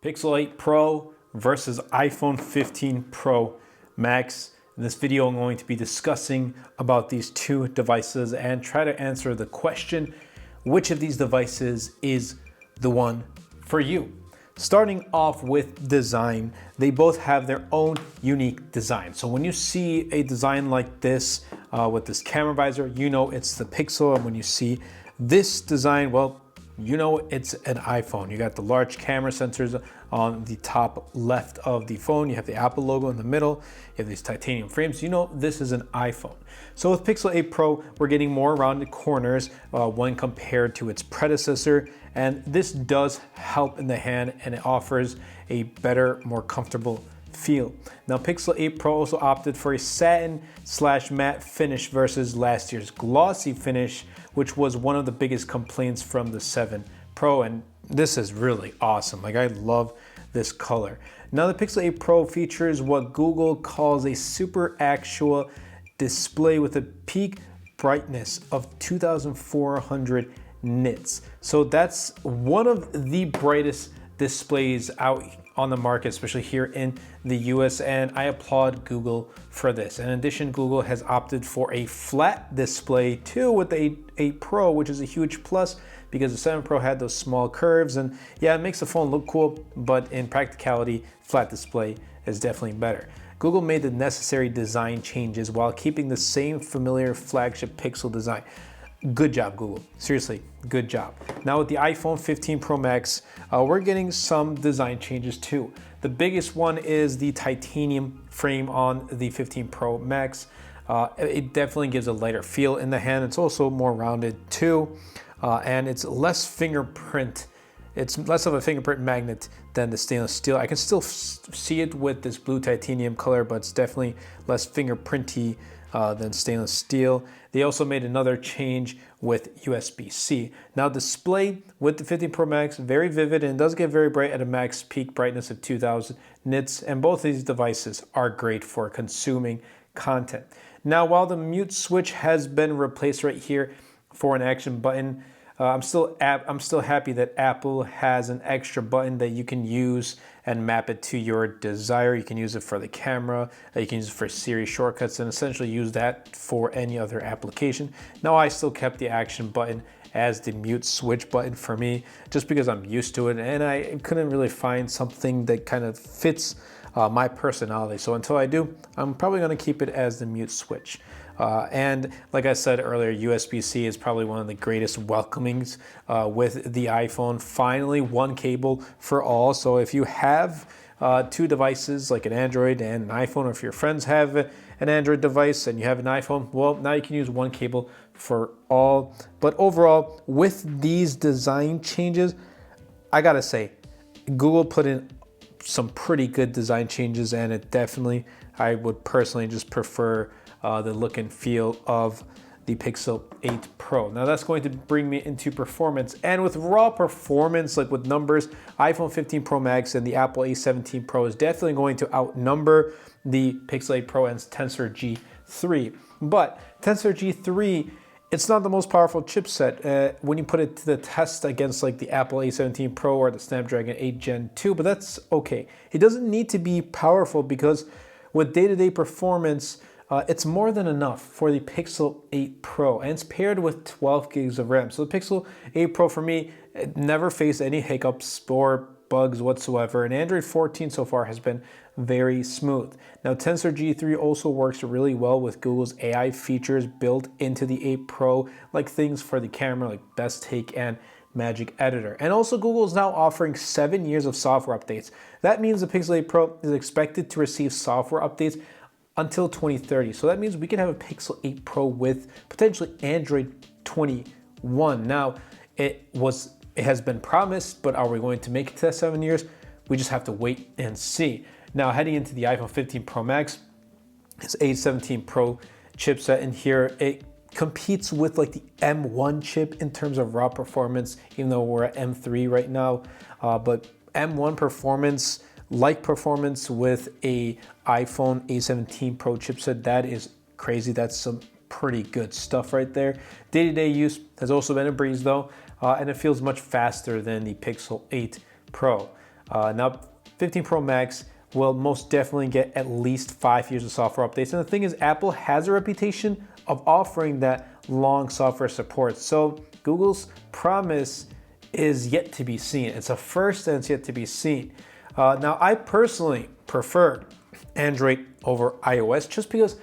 Pixel 8 Pro versus iPhone 15 Pro Max. In this video, I'm going to be discussing about these two devices and try to answer the question, which of these devices is the one for you? Starting off with design, they both have their own unique design. So when you see a design like this with this camera visor, you know it's the Pixel. And when you see this design, well, you know it's an iPhone. You got the large camera sensors on the top left of the phone. You have the Apple logo in the middle. You have these titanium frames. You know this is an iPhone. So with Pixel 8 Pro, we're getting more rounded corners when compared to its predecessor. And this does help in the hand and it offers a better, more comfortable feel. Now Pixel 8 Pro also opted for a satin/matte finish versus last year's glossy finish, which was one of the biggest complaints from the 7 Pro, and this is really awesome. Like, I love this color. Now the Pixel 8 Pro features what Google calls a super actual display with a peak brightness of 2400 nits. So that's one of the brightest displays out on the market, especially here in the US, and I applaud Google for this. In addition, Google has opted for a flat display too with the 8 Pro, which is a huge plus because the 7 Pro had those small curves, and yeah, it makes the phone look cool, but in practicality, flat display is definitely better. Google made the necessary design changes while keeping the same familiar flagship Pixel design. Good job, Google. Seriously, good job. Now with the iPhone 15 Pro Max, we're getting some design changes too. The biggest one is the titanium frame on the 15 Pro Max. It definitely gives a lighter feel in the hand. It's also more rounded too, and it's less fingerprint. It's less of a fingerprint magnet than the stainless steel. I can still see it with this blue titanium color, but it's definitely less fingerprinty than stainless steel. They also made another change with USB-C. Now display with the 15 Pro Max, very vivid and does get very bright at a max peak brightness of 2000 nits. And both of these devices are great for consuming content. Now, while the mute switch has been replaced right here for an action button, I'm still happy that Apple has an extra button that you can use and map it to your desire. You can use it for the camera, you can use it for Siri shortcuts, and essentially use that for any other application. Now I still kept the action button as the mute switch button for me, just because I'm used to it and I couldn't really find something that kind of fits my personality. So until I do, I'm probably gonna keep it as the mute switch. And like I said earlier, USB-C is probably one of the greatest welcomings with the iPhone. Finally, one cable for all. So if you have two devices, like an Android and an iPhone, or if your friends have an Android device and you have an iPhone, well, now you can use one cable for all. But overall, with these design changes, I gotta say, Google put in some pretty good design changes, and it definitely, I would personally just prefer the look and feel of the Pixel 8 Pro. Now that's going to bring me into performance, and with raw performance, like with numbers, iPhone 15 Pro Max and the Apple A17 Pro is definitely going to outnumber the Pixel 8 Pro and Tensor G3. But Tensor G3, it's not the most powerful chipset when you put it to the test against like the Apple A17 Pro or the Snapdragon 8 Gen 2, but that's okay. It doesn't need to be powerful because with day-to-day performance, it's more than enough for the Pixel 8 Pro, and it's paired with 12 gigs of RAM. So the Pixel 8 Pro for me, it never faced any hiccups or bugs whatsoever, and Android 14 so far has been very smooth. Now Tensor G3 also works really well with Google's AI features built into the 8 Pro, like things for the camera like Best Take and Magic Editor. And also Google is now offering 7 years of software updates. That means the Pixel 8 Pro is expected to receive software updates until 2030. So that means we can have a Pixel 8 Pro with potentially Android 21. Now, it has been promised, but are we going to make it to that 7 years? We just have to wait and see. Now, heading into the iPhone 15 Pro Max, it's A17 Pro chipset in here. It competes with like the M1 chip in terms of raw performance, even though we're at M3 right now. But M1 performance, like performance with a iPhone A17 Pro chipset, that is crazy. That's some pretty good stuff right there. Day-to-day use has also been a breeze though, and it feels much faster than the Pixel 8 Pro. Now 15 Pro Max will most definitely get at least 5 years of software updates. And the thing is, Apple has a reputation of offering that long software support. So Google's promise is yet to be seen. It's a first and it's yet to be seen. Now, I personally prefer Android over iOS just because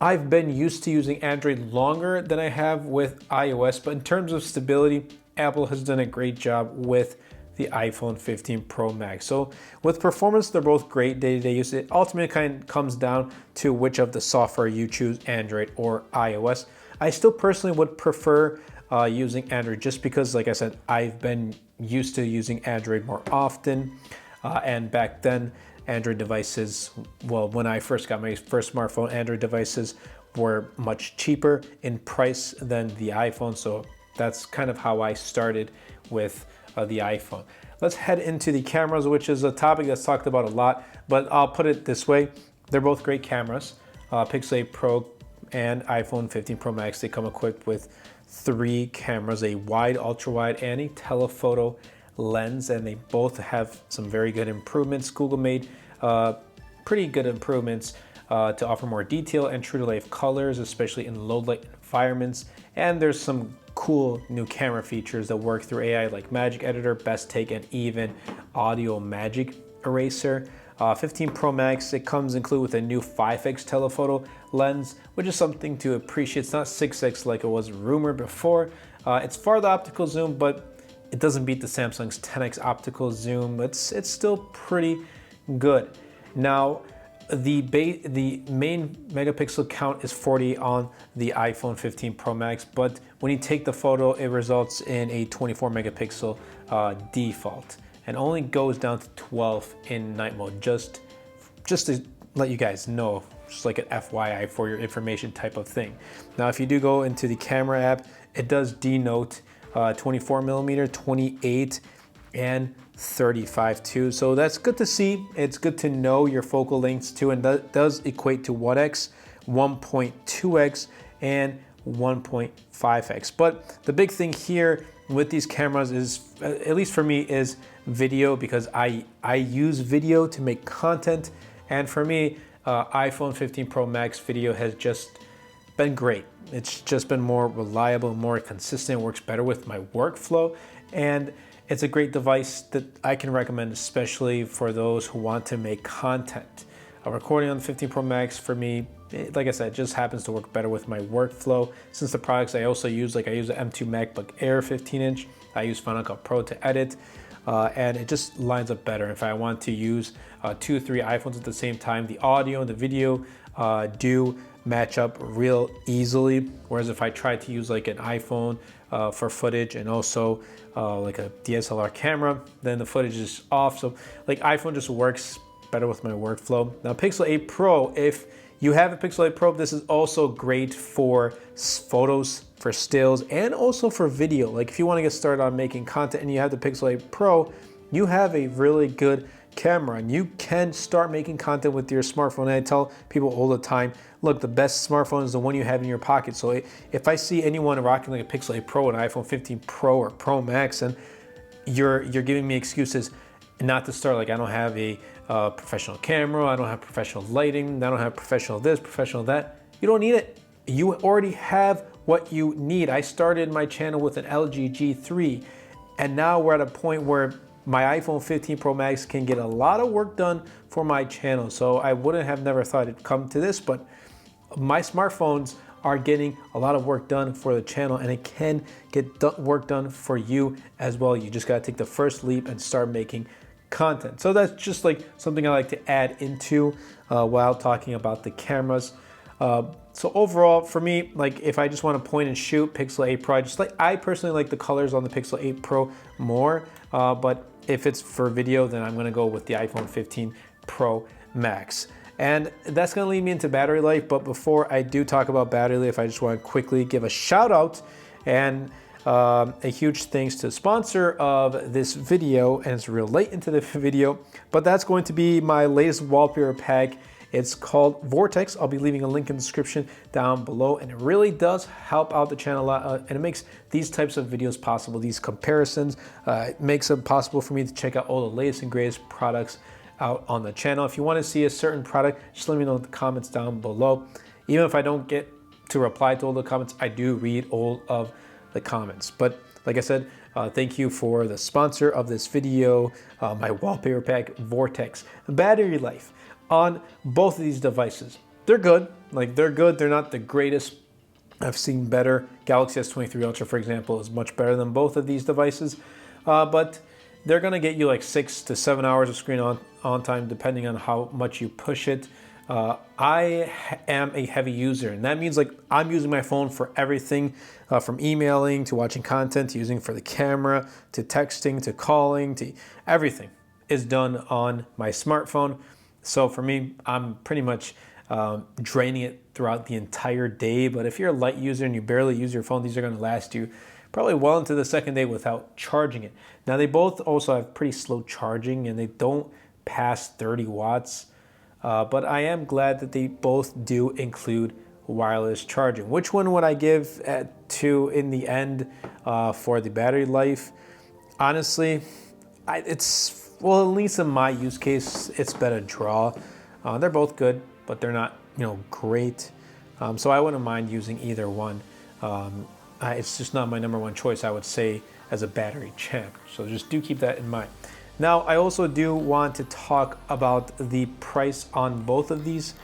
I've been used to using Android longer than I have with iOS. But in terms of stability, Apple has done a great job with the iPhone 15 Pro Max. So with performance, they're both great day-to-day use. It ultimately kind of comes down to which of the software you choose, Android or iOS. I still personally would prefer using Android just because, like I said, I've been used to using Android more often. And back then, Android devices, well, when I first got my first smartphone, Android devices were much cheaper in price than the iPhone. So that's kind of how I started with the iPhone. Let's head into the cameras, which is a topic that's talked about a lot, but I'll put it this way. They're both great cameras. Pixel 8 Pro and iPhone 15 Pro Max, they come equipped with 3 cameras, a wide, ultra wide, and a telephoto lens, and they both have some very good improvements. Google made pretty good improvements to offer more detail and true to life colors, especially in low light environments. And there's some cool new camera features that work through AI like Magic Editor, Best Take, and even Audio Magic Eraser. 15 Pro Max, it comes included with a new 5x telephoto lens, which is something to appreciate. It's not 6x like it was rumored before. It's farther optical zoom, but it doesn't beat the Samsung's 10x optical zoom. It's still pretty good. Now, the main megapixel count is 40 on the iPhone 15 Pro Max, but when you take the photo, it results in a 24 megapixel default, and only goes down to 12 in night mode. Just to let you guys know, just like an FYI for your information type of thing. Now, if you do go into the camera app, it does denote 24 millimeter, 28, and 35 too. So that's good to see. It's good to know your focal lengths too, and that does equate to 1x, 1.2x, and 1.5x. But the big thing here with these cameras is, at least for me, is video, because I use video to make content, and for me, iPhone 15 Pro Max video has just been great. It's just been more reliable, more consistent, works better with my workflow, and it's a great device that I can recommend, especially for those who want to make content. Recording on the 15 Pro Max, for me, like I said, it just happens to work better with my workflow. Since the products I also use, like I use the M2 MacBook Air 15-inch, I use Final Cut Pro to edit, and it just lines up better. If I want to use 2 or 3 iPhones at the same time, the audio and the video do match up real easily. Whereas if I try to use like an iPhone for footage and also like a DSLR camera, then the footage is off. So like iPhone just works better with my workflow. Now Pixel 8 Pro, if you have a Pixel 8 Pro, this is also great for photos, for stills, and also for video. Like if you want to get started on making content and you have the Pixel 8 Pro, you have a really good camera and you can start making content with your smartphone. And I tell people all the time, look, the best smartphone is the one you have in your pocket. So if I see anyone rocking like a Pixel 8 Pro, an iPhone 15 Pro or Pro Max, and you're giving me excuses not to start, like I don't have a professional camera, I don't have professional lighting, I don't have professional this, professional that, you don't need it. You already have what you need. I started my channel with an LG G3, and now we're at a point where my iPhone 15 Pro Max can get a lot of work done for my channel. So I wouldn't have never thought it'd come to this, but my smartphones are getting a lot of work done for the channel, and it can get work done for you as well. You just gotta take the first leap and start making content. So that's just like something I like to add into while talking about the cameras. So overall, for me, like if I just want to point and shoot, Pixel 8 Pro, I personally like the colors on the Pixel 8 Pro more, but if it's for video, then I'm gonna go with the iPhone 15 Pro Max. And that's gonna lead me into battery life, but before I do talk about battery life, I just wanna quickly give a shout out and a huge thanks to the sponsor of this video, and it's real late into the video, but that's going to be my latest wallpaper pack It's called Vortex. I'll be leaving a link in the description down below, and it really does help out the channel a lot, and it makes these types of videos possible, these comparisons. It makes it possible for me to check out all the latest and greatest products out on the channel. If you want to see a certain product, just let me know in the comments down below. Even if I don't get to reply to all the comments, I do read all of the comments. But like I said, thank you for the sponsor of this video, my wallpaper pack, Vortex. Battery life on both of these devices, they're good. They're good. They're not the greatest. I've seen better. Galaxy S23 Ultra, for example, is much better than both of these devices. But they're gonna get you like 6 to 7 hours of screen on time, depending on how much you push it. I am a heavy user, and that means like I'm using my phone for everything, from emailing to watching content, to using for the camera, to texting, to calling, to everything is done on my smartphone. So for me, I'm pretty much draining it throughout the entire day. But if you're a light user and you barely use your phone, these are going to last you probably well into the second day without charging it. Now, they both also have pretty slow charging, and they don't pass 30 watts. But I am glad that they both do include wireless charging. Which one would I give to in the end for the battery life? Honestly, well, at least in my use case, it's been a draw. They're both good, but they're not, great. So I wouldn't mind using either one. It's just not my number one choice, I would say, as a battery champ. So just do keep that in mind. Now, I also do want to talk about the price on both of these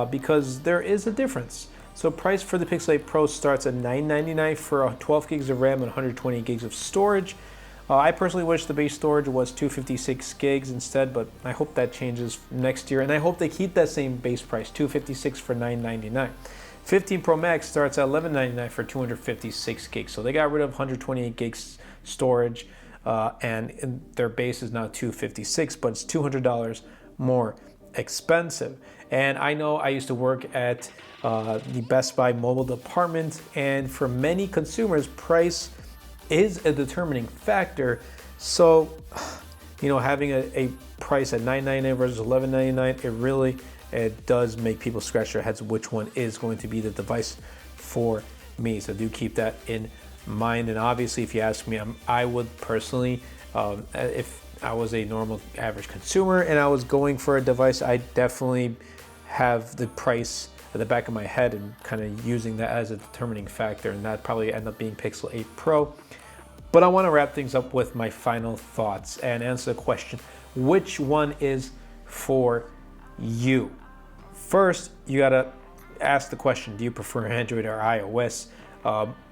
because there is a difference. So price for the Pixel 8 Pro starts at $999 for 12 gigs of RAM and 128 gigs of storage. I personally wish the base storage was 256 gigs instead, but I hope that changes next year, and I hope they keep that same base price, 256 for $999. 15 Pro Max starts at $1199 for 256 gigs. So they got rid of 128 gigs storage, and their base is now 256, but it's $200 more expensive. And I know I used to work at the Best Buy mobile department, and for many consumers, price is a determining factor. So, having a price at $999 versus $1199, it does make people scratch their heads which one is going to be the device for me. So do keep that in mind. And obviously, if you ask me, I would personally, if I was a normal average consumer and I was going for a device, I definitely have the price at the back of my head and kind of using that as a determining factor, and that probably end up being Pixel 8 Pro. But I want to wrap things up with my final thoughts and answer the question, which one is for you? First, you gotta ask the question, do you prefer Android or iOS?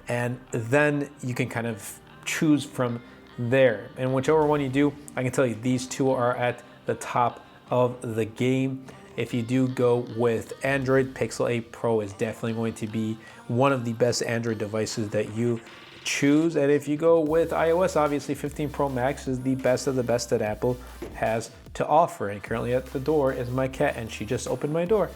And then you can kind of choose from there. And whichever one you do, I can tell you these two are at the top of the game. If you do go with Android, Pixel 8 Pro is definitely going to be one of the best Android devices that you choose. And if you go with iOS, obviously 15 Pro Max is the best of the best that Apple has to offer. And currently at the door is my cat, and she just opened my door.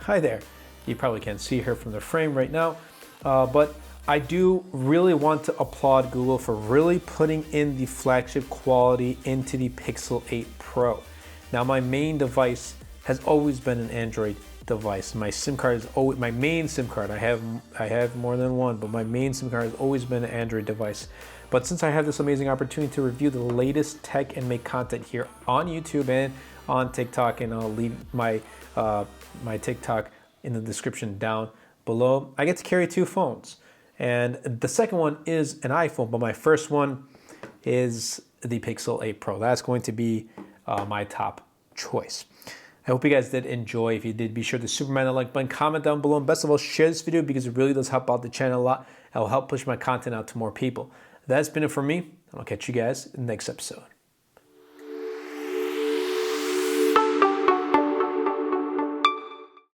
Hi there. You probably can't see her from the frame right now, but I do really want to applaud Google for really putting in the flagship quality into the Pixel 8 Pro. Now, my main device has always been an Android device. My SIM card is always my main SIM card. I have more than one, but my main SIM card has always been an Android device. But since I have this amazing opportunity to review the latest tech and make content here on YouTube and on TikTok, and I'll leave my my TikTok in the description down below, I get to carry two phones. And the second one is an iPhone, but my first one is the Pixel 8 Pro. That's going to be my top choice. I hope you guys did enjoy. If you did, be sure to superman the like button, comment down below, and best of all, share this video because it really does help out the channel a lot. It will help push my content out to more people. That's been it for me. I'll catch you guys in the next episode.